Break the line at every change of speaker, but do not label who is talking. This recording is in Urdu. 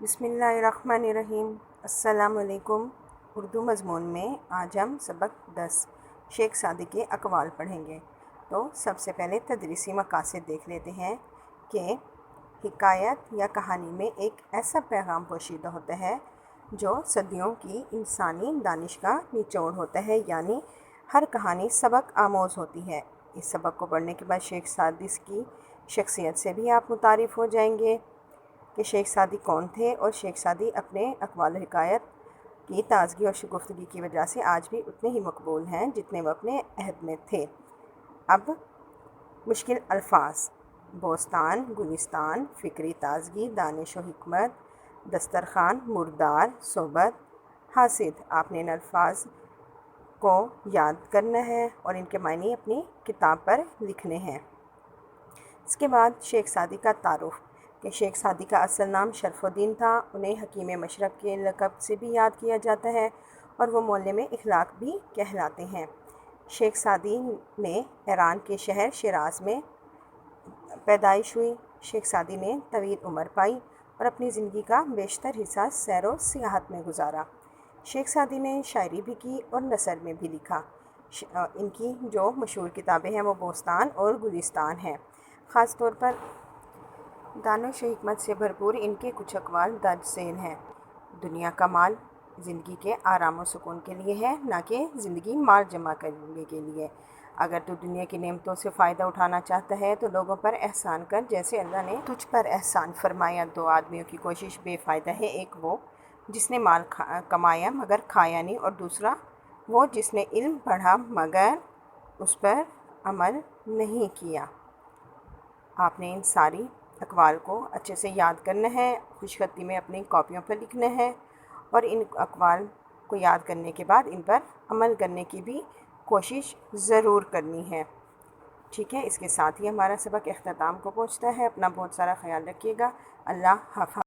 بسم اللہ الرحمن الرحیم۔ السلام علیکم۔ اردو مضمون میں آج ہم سبق 10 شیخ سعدی کے اقوال پڑھیں گے۔ تو سب سے پہلے تدریسی مقاصد دیکھ لیتے ہیں کہ حکایت یا کہانی میں ایک ایسا پیغام پوشیدہ ہوتا ہے جو صدیوں کی انسانی دانش کا نچوڑ ہوتا ہے، یعنی ہر کہانی سبق آموز ہوتی ہے۔ اس سبق کو پڑھنے کے بعد شیخ سعدی کی شخصیت سے بھی آپ متعارف ہو جائیں گے کہ شیخ سعدی کون تھے، اور شیخ سعدی اپنے اقوال و حکایت کی تازگی اور شگفتگی کی وجہ سے آج بھی اتنے ہی مقبول ہیں جتنے وہ اپنے عہد میں تھے۔ اب مشکل الفاظ: بوستان، گلستان، فکری تازگی، دانش و حکمت، دسترخوان، مردار، صحبت، حاسد۔ آپ نے ان الفاظ کو یاد کرنا ہے اور ان کے معنی اپنی کتاب پر لکھنے ہیں۔ اس کے بعد شیخ سعدی کا تعارف کہ شیخ سعدی کا اصل نام شرف الدین تھا۔ انہیں حکیم مشرق کے لقب سے بھی یاد کیا جاتا ہے اور وہ معلم اخلاق بھی کہلاتے ہیں۔ شیخ سعدی نے ایران کے شہر شیراز میں پیدائش ہوئی۔ شیخ سعدی نے طویل عمر پائی اور اپنی زندگی کا بیشتر حصہ سیر و سیاحت میں گزارا۔ شیخ سعدی نے شاعری بھی کی اور نثر میں بھی لکھا۔ ان کی جو مشہور کتابیں ہیں وہ بوستان اور گلستان ہیں۔ خاص طور پر دانش و حکمت سے بھرپور ان کے کچھ اقوال درج ذیل ہیں۔ دنیا کا مال زندگی کے آرام و سکون کے لیے ہے، نہ کہ زندگی مال جمع کرنے کے لیے۔ اگر تو دنیا کی نعمتوں سے فائدہ اٹھانا چاہتا ہے تو لوگوں پر احسان کر، جیسے اللہ نے تجھ پر احسان فرمایا۔ دو آدمیوں کی کوشش بے فائدہ ہے، ایک وہ جس نے مال کمایا مگر کھایا نہیں، اور دوسرا وہ جس نے علم پڑھا مگر اس پر عمل نہیں کیا۔ آپ نے ان ساری اقوال کو اچھے سے یاد کرنا ہے، خوش خطی میں اپنی کاپیوں پر لکھنا ہے، اور ان اقوال کو یاد کرنے کے بعد ان پر عمل کرنے کی بھی کوشش ضرور کرنی ہے۔ ٹھیک ہے، اس کے ساتھ ہی ہمارا سبق اختتام کو پہنچتا ہے۔ اپنا بہت سارا خیال رکھیے گا۔ اللہ حافظ۔